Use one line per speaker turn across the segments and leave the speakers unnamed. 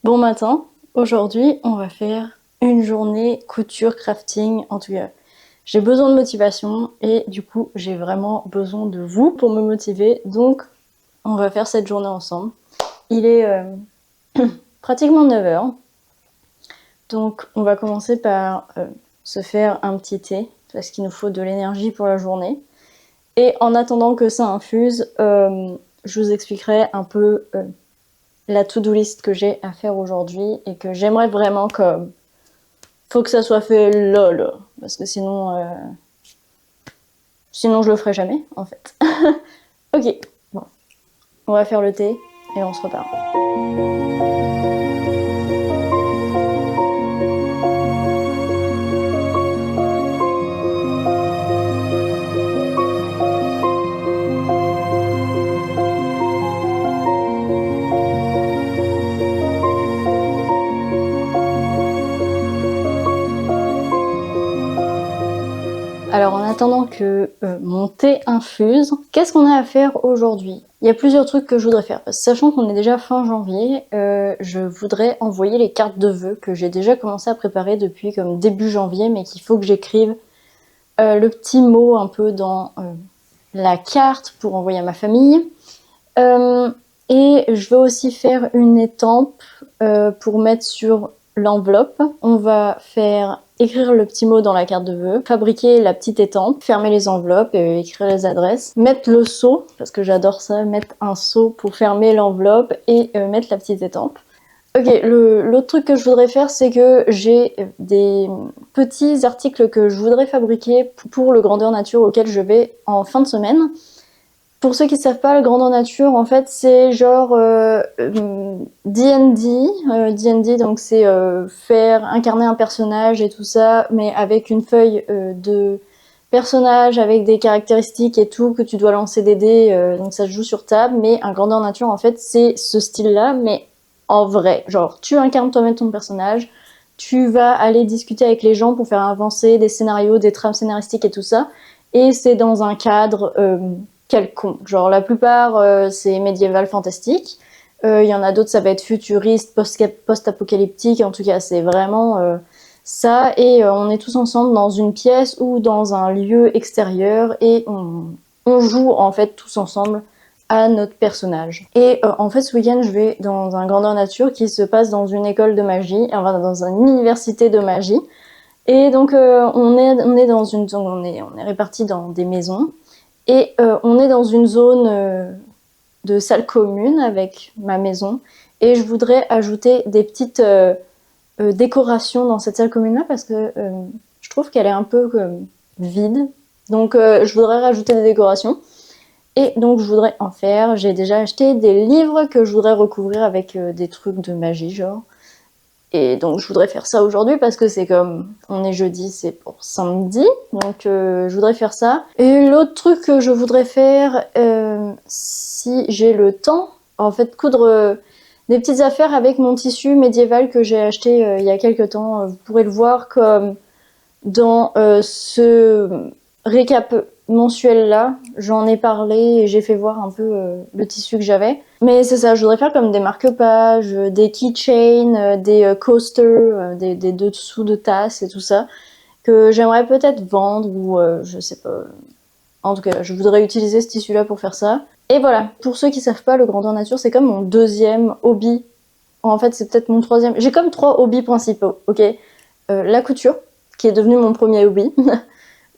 Bon matin, aujourd'hui on va faire une journée couture crafting. En tout cas, j'ai besoin de motivation et du coup j'ai vraiment besoin de vous pour me motiver. Donc on va faire cette journée ensemble. Il est pratiquement 9 h. Donc on va commencer par se faire un petit thé parce qu'il nous faut de l'énergie pour la journée. Et en attendant que ça infuse, je vous expliquerai un peu la to-do list que j'ai à faire aujourd'hui et que j'aimerais vraiment comme... Faut que ça soit fait là, parce que sinon je le ferai jamais, en fait. Ok, bon, on va faire le thé et on se reparle. Alors en attendant que mon thé infuse, qu'est-ce qu'on a à faire aujourd'hui? Il y a plusieurs trucs que je voudrais faire. Sachant qu'on est déjà fin janvier, je voudrais envoyer les cartes de vœux que j'ai déjà commencé à préparer depuis comme début janvier, mais qu'il faut que j'écrive le petit mot un peu dans la carte pour envoyer à ma famille. Et je veux aussi faire une étampe pour mettre sur l'enveloppe. On va faire écrire le petit mot dans la carte de vœux, fabriquer la petite étampe, fermer les enveloppes et écrire les adresses, mettre le seau, parce que j'adore ça, mettre un seau pour fermer l'enveloppe et mettre la petite étampe. Ok, l'autre truc que je voudrais faire, c'est que j'ai des petits articles que je voudrais fabriquer pour le grandeur nature auquel je vais en fin de semaine. Pour ceux qui savent pas, le grandeur nature, en fait, c'est genre D&D. D&D, donc c'est faire incarner un personnage et tout ça, mais avec une feuille de personnage, avec des caractéristiques et tout, que tu dois lancer des dés, donc ça se joue sur table. Mais un grandeur nature, en fait, c'est ce style-là, mais en vrai. Genre, tu incarnes toi-même ton personnage, tu vas aller discuter avec les gens pour faire avancer des scénarios, des trames scénaristiques et tout ça, et c'est dans un cadre... quelconque. Genre la plupart c'est médiéval fantastique. Il y en a d'autres ça va être futuriste, post-apocalyptique. En tout cas c'est vraiment ça. Et on est tous ensemble dans une pièce ou dans un lieu extérieur et on joue en fait tous ensemble à notre personnage. Et en fait ce week-end je vais dans un grandeur nature qui se passe dans une école de magie, enfin dans une université de magie. Et donc on est dans une zone, on est répartis dans des maisons. Et on est dans une zone de salle commune avec ma maison. Et je voudrais ajouter des petites décorations dans cette salle commune-là parce que je trouve qu'elle est un peu vide. Donc je voudrais rajouter des décorations. Et donc je voudrais en faire. J'ai déjà acheté des livres que je voudrais recouvrir avec des trucs de magie, genre. Et donc je voudrais faire ça aujourd'hui parce que c'est comme, on est jeudi, c'est pour samedi, donc je voudrais faire ça. Et l'autre truc que je voudrais faire, si j'ai le temps, en fait coudre des petites affaires avec mon tissu médiéval que j'ai acheté il y a quelques temps. Vous pourrez le voir comme dans ce récap mensuel là, j'en ai parlé et j'ai fait voir un peu le tissu que j'avais. Mais c'est ça, je voudrais faire comme des marque-pages, des keychains, des coasters, des dessous de tasses et tout ça, que j'aimerais peut-être vendre ou je sais pas. En tout cas, je voudrais utiliser ce tissu-là pour faire ça. Et voilà, pour ceux qui savent pas, le grandeur nature, c'est comme mon deuxième hobby. En fait, c'est peut-être mon troisième. J'ai comme 3 hobbies principaux, ok. La couture, qui est devenu mon premier hobby.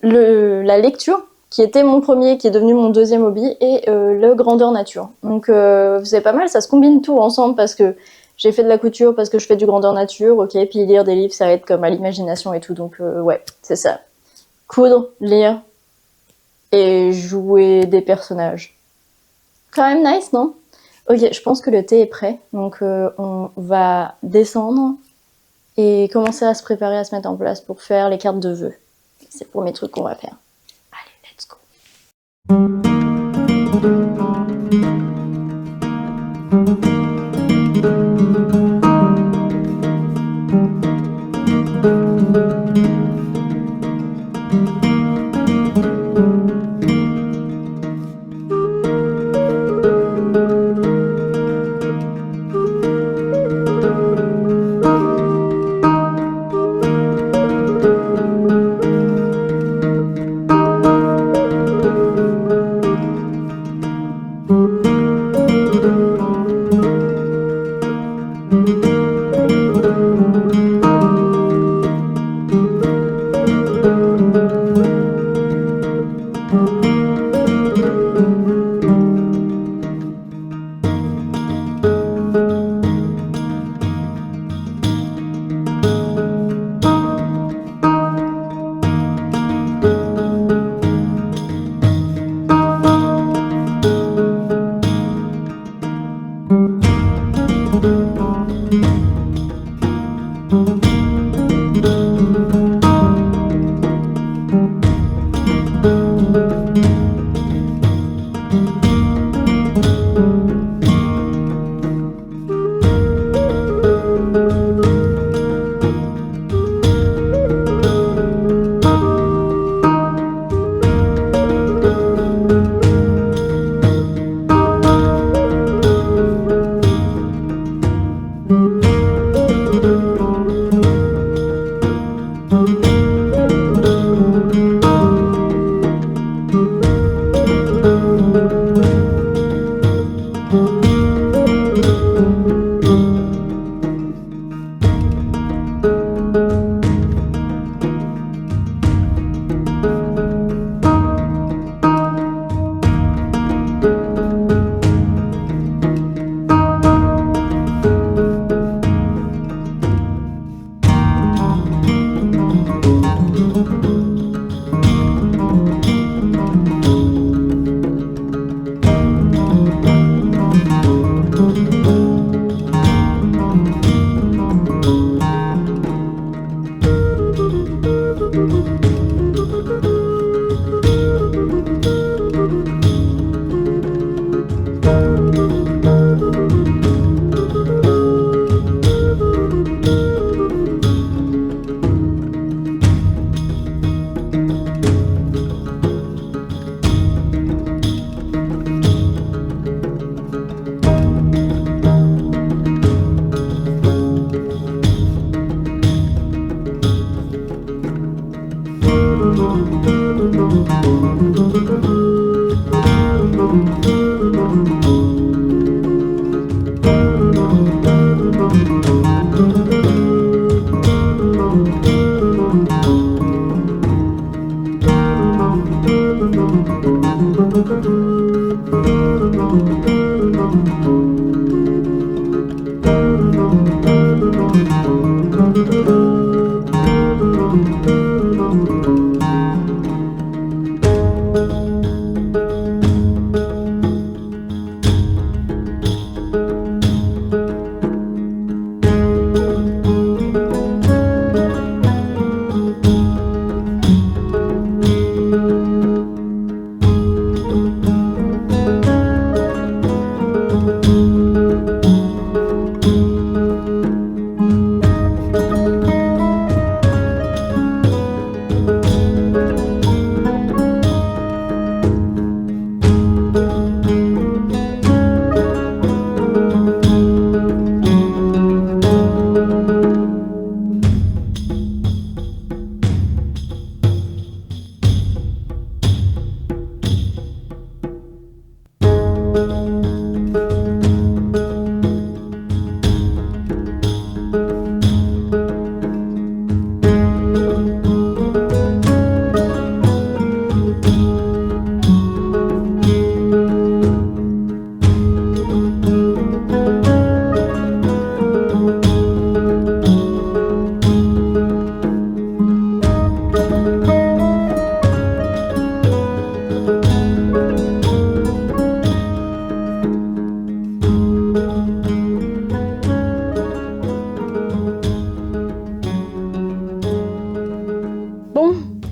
La lecture, qui était mon premier, qui est devenu mon deuxième hobby, et le grandeur nature. Donc c'est pas mal, ça se combine tout ensemble parce que j'ai fait de la couture, parce que je fais du grandeur nature, ok, puis lire des livres, ça va être comme à l'imagination et tout, donc ouais, c'est ça. Coudre, lire, et jouer des personnages. Quand même nice, non? Ok, je pense que le thé est prêt, donc on va descendre et commencer à se préparer à se mettre en place pour faire les cartes de vœux. C'est le premier truc qu'on va faire. Allez, let's go.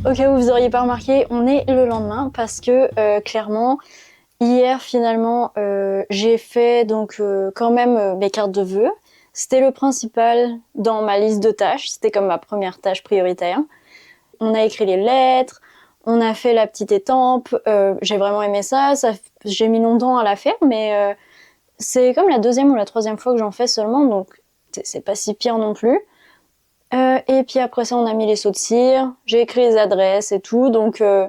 Au cas où vous auriez pas remarqué, on est le lendemain parce que clairement, hier finalement, j'ai fait donc quand même mes cartes de vœux. C'était le principal dans ma liste de tâches, c'était comme ma première tâche prioritaire. On a écrit les lettres, on a fait la petite étampe, j'ai vraiment aimé ça, j'ai mis longtemps à la faire, mais c'est comme la deuxième ou la troisième fois que j'en fais seulement, donc c'est pas si pire non plus. Et puis après ça, on a mis les sauts de cire, j'ai écrit les adresses et tout, donc je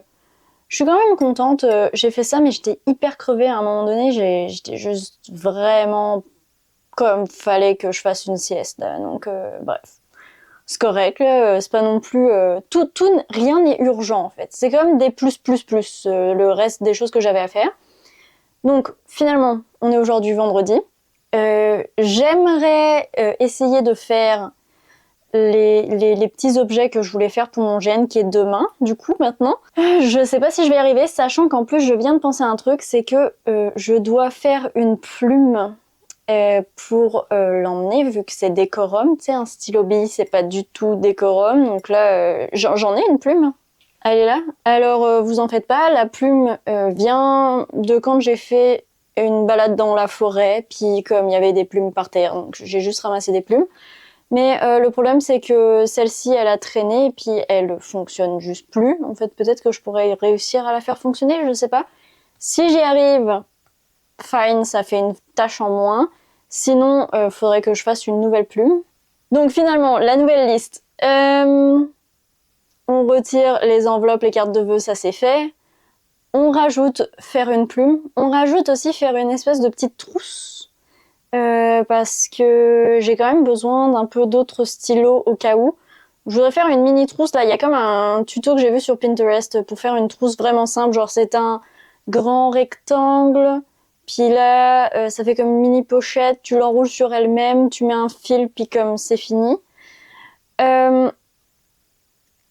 suis quand même contente. J'ai fait ça, mais j'étais hyper crevée à un moment donné, j'étais juste vraiment comme fallait que je fasse une sieste. Donc bref, c'est correct. C'est pas non plus rien n'est urgent en fait. C'est comme des plus le reste des choses que j'avais à faire. Donc finalement, on est aujourd'hui vendredi. J'aimerais essayer de faire les petits objets que je voulais faire pour mon GN qui est demain, du coup, maintenant. Je sais pas si je vais y arriver, sachant qu'en plus, je viens de penser à un truc, c'est que je dois faire une plume pour l'emmener, vu que c'est décorum, tu sais, un stylo bille, c'est pas du tout décorum, donc là, j'en ai une plume. Elle est là. Alors, vous en faites pas, la plume vient de quand j'ai fait une balade dans la forêt, puis comme il y avait des plumes par terre, donc j'ai juste ramassé des plumes. Mais le problème, c'est que celle-ci, elle a traîné et puis elle fonctionne juste plus. En fait, peut-être que je pourrais réussir à la faire fonctionner, je sais pas. Si j'y arrive, fine, ça fait une tâche en moins. Sinon, faudrait que je fasse une nouvelle plume. Donc finalement, la nouvelle liste. On retire les enveloppes, les cartes de vœux, ça c'est fait. On rajoute faire une plume. On rajoute aussi faire une espèce de petite trousse. Parce que j'ai quand même besoin d'un peu d'autres stylos au cas où. Je voudrais faire une mini trousse. Là, il y a comme un tuto que j'ai vu sur Pinterest pour faire une trousse vraiment simple. Genre, c'est un grand rectangle. Puis là, ça fait comme une mini pochette. Tu l'enroules sur elle-même. Tu mets un fil, puis comme c'est fini.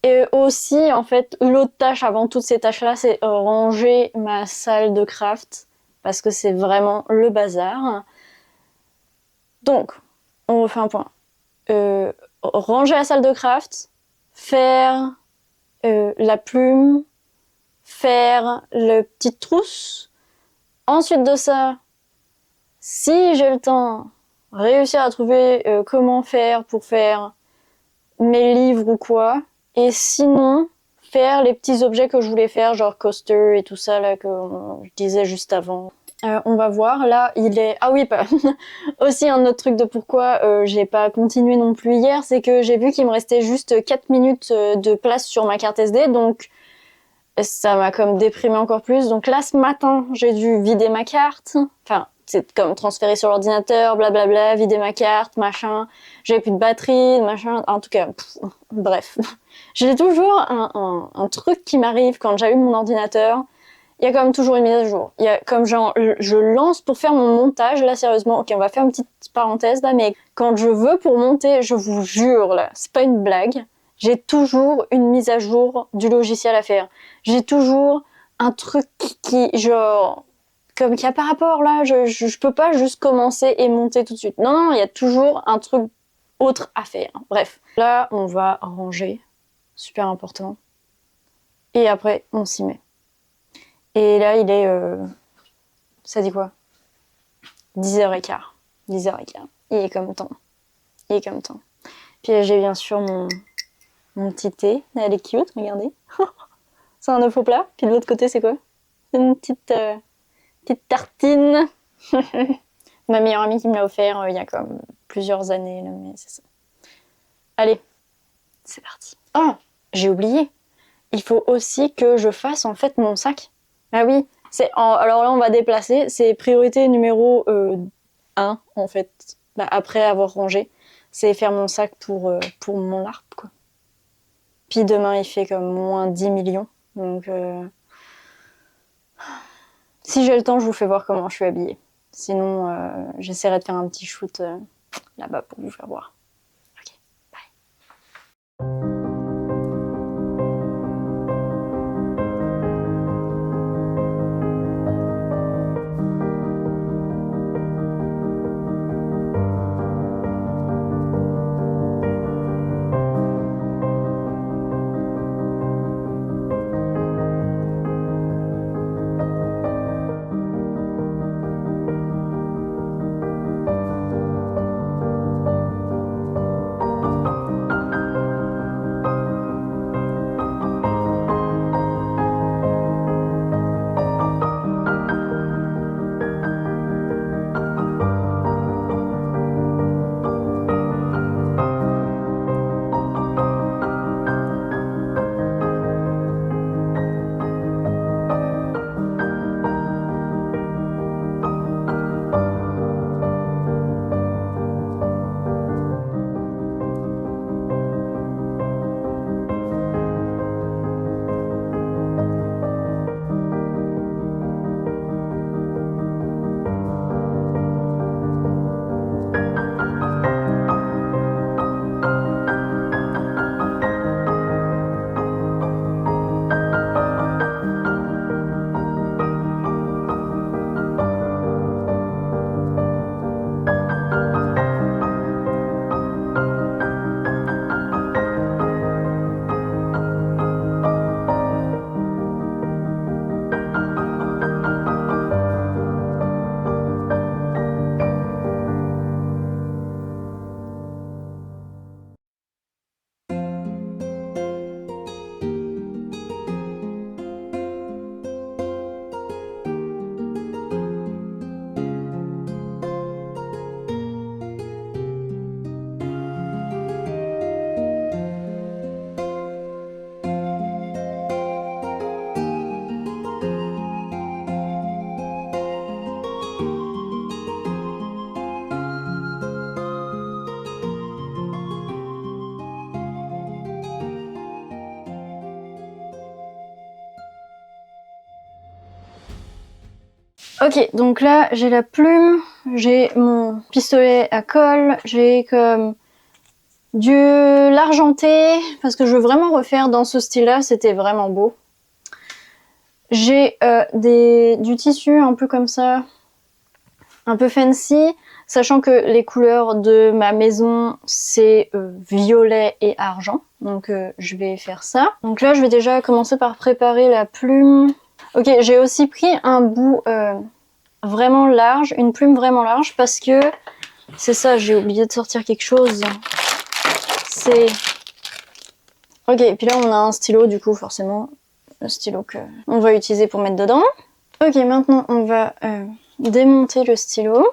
Et aussi, en fait, l'autre tâche avant toutes ces tâches-là, c'est ranger ma salle de craft. Parce que c'est vraiment le bazar. Donc, on refait un point. Ranger la salle de craft, faire la plume, faire le petite trousse. Ensuite de ça, si j'ai le temps, réussir à trouver comment faire pour faire mes livres ou quoi. Et sinon, faire les petits objets que je voulais faire, genre coaster et tout ça là que je disais juste avant. On va voir, là il est... Ah oui, pas... aussi un autre truc de pourquoi j'ai pas continué non plus hier, c'est que j'ai vu qu'il me restait juste 4 minutes de place sur ma carte SD, donc ça m'a comme déprimé encore plus. Donc là ce matin, j'ai dû vider ma carte, enfin c'est comme transférer sur l'ordinateur, blablabla, vider ma carte, machin, j'avais plus de batterie, machin, en tout cas, bref. J'ai toujours un truc qui m'arrive quand j'allume mon ordinateur. Il y a quand même toujours une mise à jour. Il y a comme genre, je lance pour faire mon montage, là sérieusement, ok on va faire une petite parenthèse là, mais quand je veux pour monter, je vous jure là, c'est pas une blague, j'ai toujours une mise à jour du logiciel à faire. J'ai toujours un truc qui genre, comme qu'il y a par rapport là, je peux pas juste commencer et monter tout de suite. Non, il y a toujours un truc autre à faire. Bref, là on va ranger, super important. Et après, on s'y met. Et là, il est... ça dit quoi 10h15. 10h15. Il est comme temps. Il est comme temps. Puis j'ai bien sûr mon petit thé. Elle est cute, regardez. C'est un œuf au plat. Puis de l'autre côté, c'est quoi? C'est une petite tartine. Ma meilleure amie qui me l'a offert il y a comme plusieurs années. Là, mais c'est ça. Allez, c'est parti. Oh, j'ai oublié. Il faut aussi que je fasse en fait mon sac. Ah oui, alors là on va déplacer, c'est priorité numéro 1 en fait, après avoir rangé, c'est faire mon sac pour mon LARP quoi. Puis demain il fait comme moins 10 millions, donc si j'ai le temps je vous fais voir comment je suis habillée. Sinon j'essaierai de faire un petit shoot là-bas pour vous faire voir. Ok, bye. Ok, donc là j'ai la plume, j'ai mon pistolet à colle, j'ai comme l'argenté, parce que je veux vraiment refaire dans ce style-là, c'était vraiment beau. J'ai du tissu un peu comme ça, un peu fancy, sachant que les couleurs de ma maison c'est violet et argent, donc je vais faire ça. Donc là je vais déjà commencer par préparer la plume. Ok, j'ai aussi pris un bout vraiment large, une plume vraiment large, parce que c'est ça, j'ai oublié de sortir quelque chose. C'est... Ok, et puis là on a un stylo du coup forcément, le stylo que on va utiliser pour mettre dedans. Ok, maintenant on va démonter le stylo.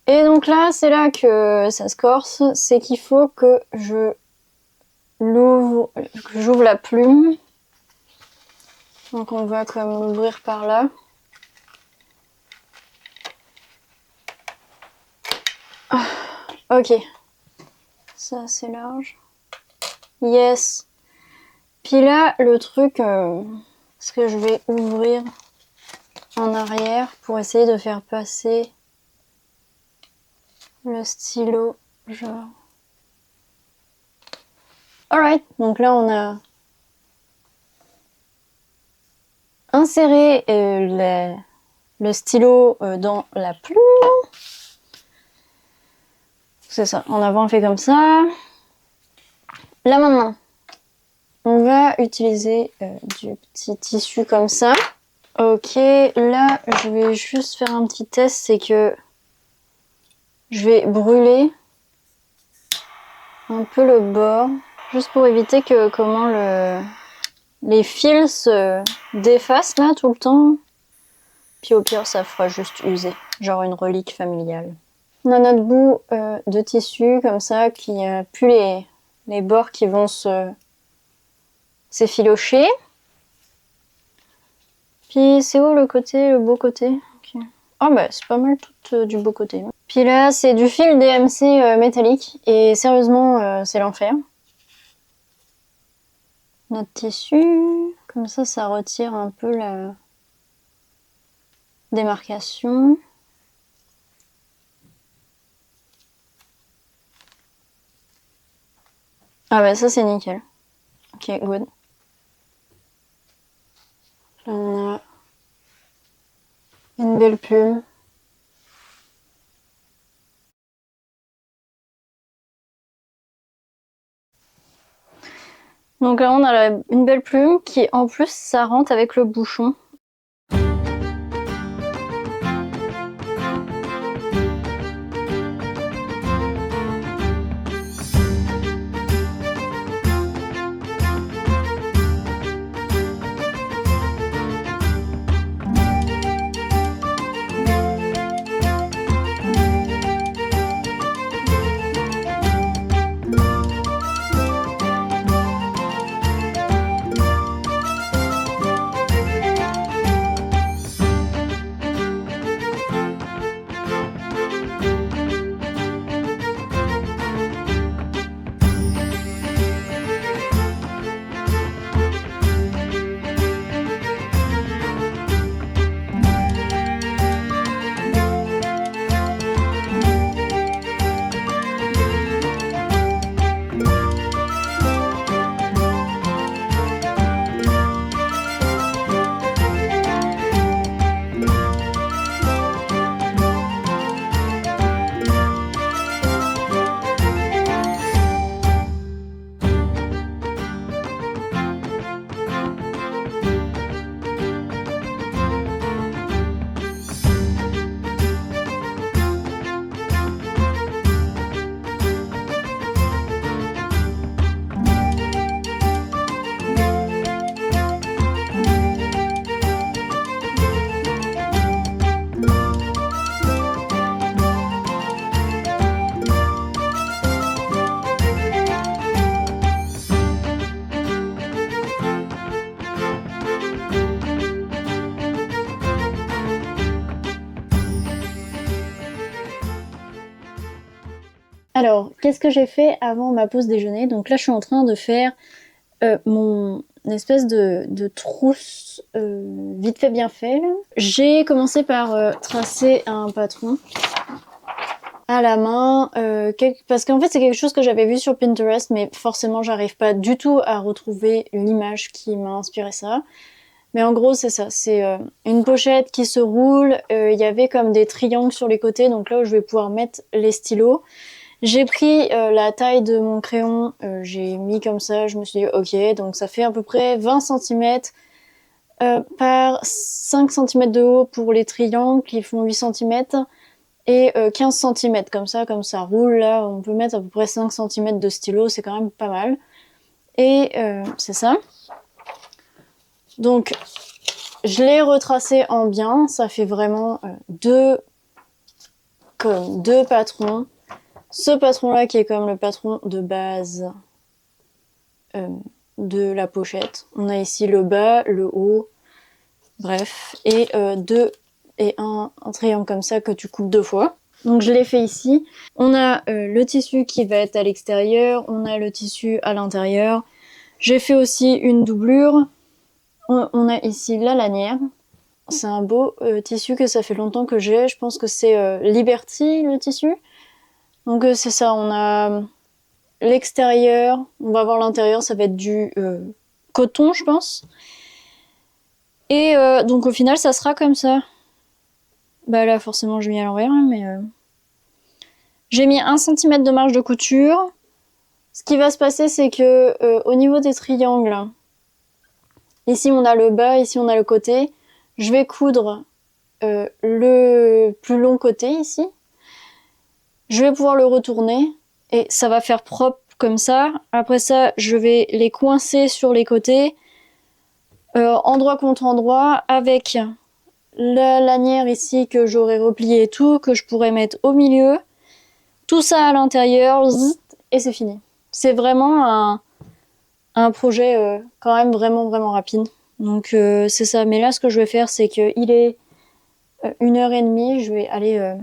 Et donc là, c'est là que ça se corse, c'est qu'il faut que j'ouvre la plume. Donc on va comme l'ouvrir par là. Ah, ok, ça c'est large. Yes. Puis là, le truc, c'est que je vais ouvrir en arrière pour essayer de faire passer le stylo, genre. Alright, donc là on a inséré le stylo dans la plume. C'est ça, en avant on fait comme ça. Là maintenant, on va utiliser du petit tissu comme ça. Ok, là je vais juste faire un petit test, c'est que je vais brûler un peu le bord, juste pour éviter que les fils se défacent là tout le temps. Puis au pire ça fera juste user, genre une relique familiale. On a notre bout de tissu comme ça qui a plus les bords qui vont s'effilocher. Puis c'est où le beau côté? Okay. Oh bah c'est pas mal tout du beau côté. Puis là c'est du fil DMC métallique et sérieusement c'est l'enfer. Notre tissu, comme ça retire un peu la démarcation. Ah bah ça c'est nickel. Ok, good. Là on a une belle plume. Donc là on a une belle plume qui en plus ça rentre avec le bouchon. Alors, qu'est-ce que j'ai fait avant ma pause déjeuner? Donc là, je suis en train de faire mon espèce de trousse vite fait bien fait. J'ai commencé par tracer un patron à la main, parce qu'en fait c'est quelque chose que j'avais vu sur Pinterest, mais forcément j'arrive pas du tout à retrouver l'image qui m'a inspiré ça. Mais en gros c'est ça, c'est une pochette qui se roule, il y avait comme des triangles sur les côtés, donc là où je vais pouvoir mettre les stylos. J'ai pris la taille de mon crayon, j'ai mis comme ça, je me suis dit ok, donc ça fait à peu près 20 cm par 5 cm de haut pour les triangles qui font 8 cm et 15 cm comme ça roule là, on peut mettre à peu près 5 cm de stylo, c'est quand même pas mal. Et c'est ça. Donc je l'ai retracé en bien, ça fait vraiment deux patrons. Ce patron là qui est comme le patron de base de la pochette. On a ici le bas, le haut, bref, et un triangle comme ça que tu coupes 2 fois. Donc je l'ai fait ici. On a le tissu qui va être à l'extérieur, on a le tissu à l'intérieur. J'ai fait aussi une doublure. On a ici la lanière. C'est un beau tissu que ça fait longtemps que j'ai. Je pense que c'est Liberty le tissu. Donc c'est ça, on a l'extérieur, on va voir l'intérieur, ça va être du coton je pense. Et donc au final ça sera comme ça. Bah là forcément j'ai mis à l'envers, mais j'ai mis 1 cm de marge de couture. Ce qui va se passer c'est que au niveau des triangles, ici on a le bas, ici on a le côté. Je vais coudre le plus long côté ici. Je vais pouvoir le retourner et ça va faire propre comme ça. Après ça, je vais les coincer sur les côtés, endroit contre endroit, avec la lanière ici que j'aurais repliée et tout, que je pourrais mettre au milieu. Tout ça à l'intérieur, et c'est fini. C'est vraiment un projet quand même vraiment rapide. Donc c'est ça. Mais là, ce que je vais faire, c'est qu'il est 1h30. Je vais aller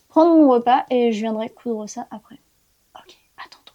prendre mon repas et je viendrai coudre ça après. Ok, à tantôt.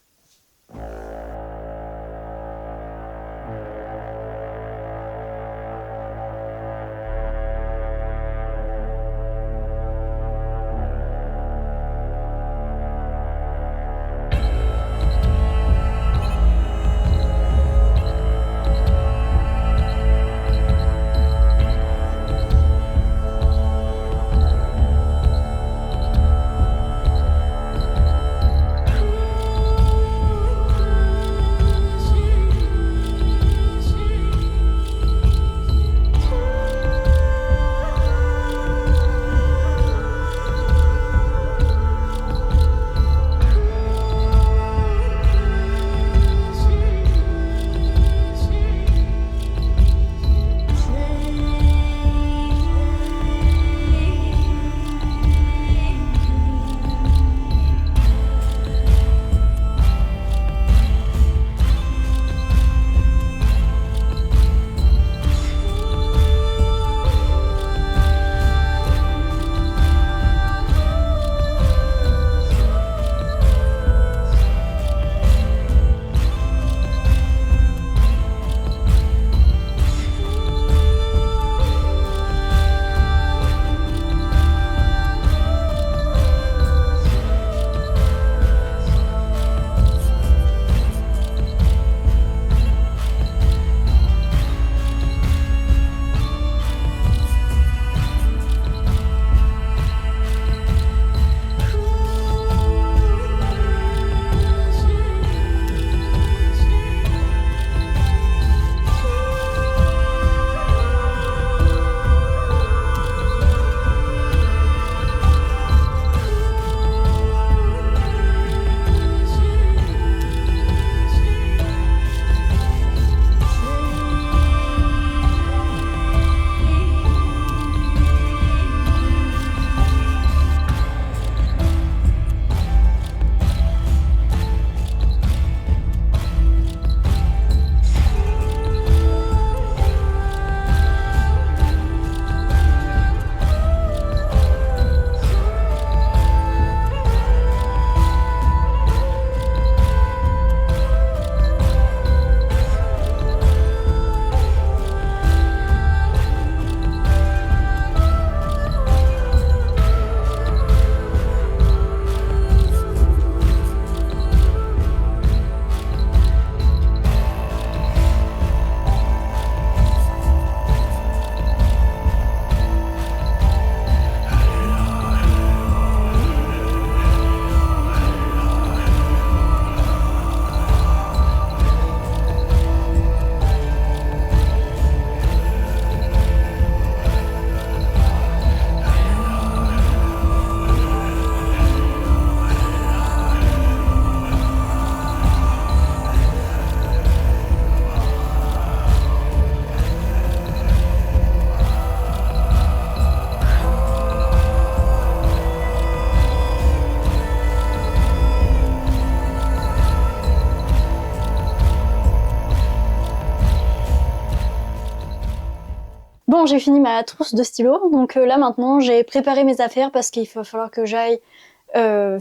Bon, j'ai fini ma trousse de stylos, donc là maintenant j'ai préparé mes affaires parce qu'il va falloir que j'aille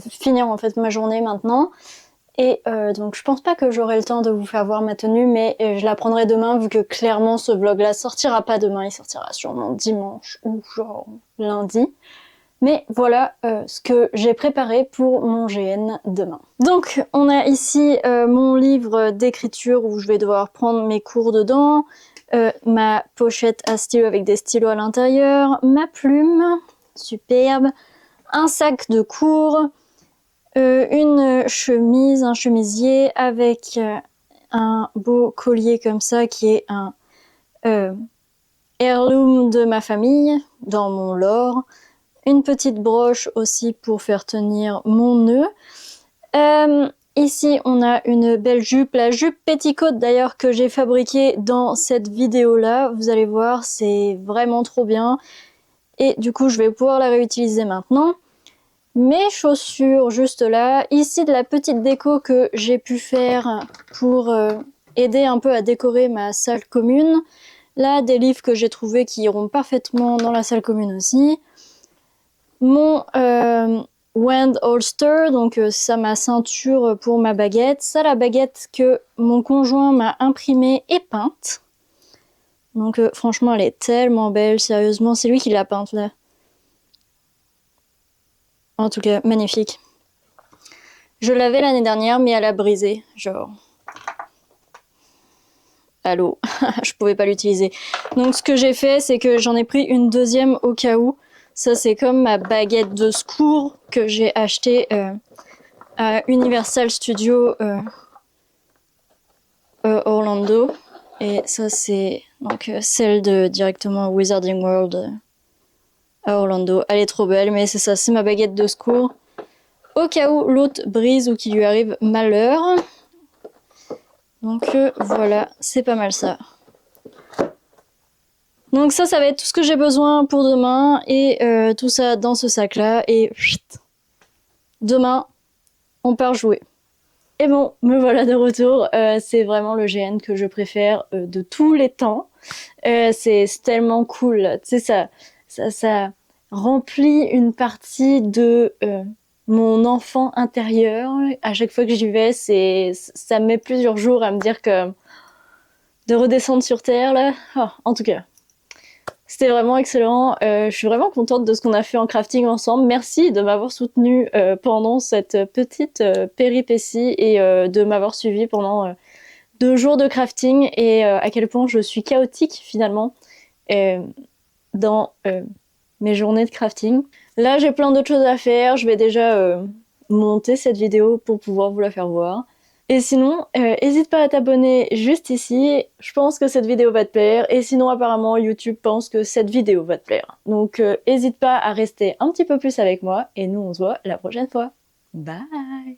finir en fait ma journée maintenant. Et donc je pense pas que j'aurai le temps de vous faire voir ma tenue, mais je la prendrai demain vu que clairement ce vlog là sortira pas demain, il sortira sûrement dimanche ou genre lundi. Mais voilà ce que j'ai préparé pour mon GN demain. Donc on a ici mon livre d'écriture où je vais devoir prendre mes cours dedans, ma pochette à stylo avec des stylos à l'intérieur, ma plume, superbe, un sac de cours, une chemise, un chemisier avec un beau collier comme ça qui est un heirloom de ma famille dans mon lore, une petite broche aussi pour faire tenir mon nœud. Ici on a une belle jupe, la jupe petticoat d'ailleurs que j'ai fabriquée dans cette vidéo là, vous allez voir c'est vraiment trop bien et du coup je vais pouvoir la réutiliser maintenant. Mes chaussures juste là, ici de la petite déco que j'ai pu faire pour aider un peu à décorer ma salle commune. Là des livres que j'ai trouvés qui iront parfaitement dans la salle commune aussi. Mon wand holster, donc ça ma ceinture pour ma baguette. Ça la baguette que mon conjoint m'a imprimée et peinte. Donc franchement elle est tellement belle, sérieusement c'est lui qui l'a peinte là. En tout cas, magnifique. Je l'avais l'année dernière, mais elle a brisé, genre. Allô, je pouvais pas l'utiliser. Donc ce que j'ai fait, c'est que j'en ai pris une deuxième au cas où. Ça, c'est comme ma baguette de secours que j'ai achetée à Universal Studios Orlando. Et ça, c'est donc celle de directement Wizarding World à Orlando. Elle est trop belle, mais c'est ça, c'est ma baguette de secours. Au cas où l'autre brise ou qu'il lui arrive malheur. Donc voilà, c'est pas mal ça. Donc ça va être tout ce que j'ai besoin pour demain. Et tout ça dans ce sac-là. Et demain, on part jouer. Et bon, me voilà de retour. C'est vraiment le GN que je préfère de tous les temps. C'est tellement cool. Tu sais, ça remplit une partie de mon enfant intérieur. À chaque fois que j'y vais, ça me met plusieurs jours à me dire que de redescendre sur Terre, là. Oh, en tout cas, c'était vraiment excellent. Je suis vraiment contente de ce qu'on a fait en crafting ensemble. Merci de m'avoir soutenue pendant cette petite péripétie et de m'avoir suivi pendant 2 jours de crafting et à quel point je suis chaotique finalement dans mes journées de crafting. Là, j'ai plein d'autres choses à faire. Je vais déjà monter cette vidéo pour pouvoir vous la faire voir. Et sinon, n'hésite pas à t'abonner juste ici. Je pense que cette vidéo va te plaire. Et sinon, apparemment, YouTube pense que cette vidéo va te plaire. Donc, n'hésite pas à rester un petit peu plus avec moi. Et nous, on se voit la prochaine fois. Bye!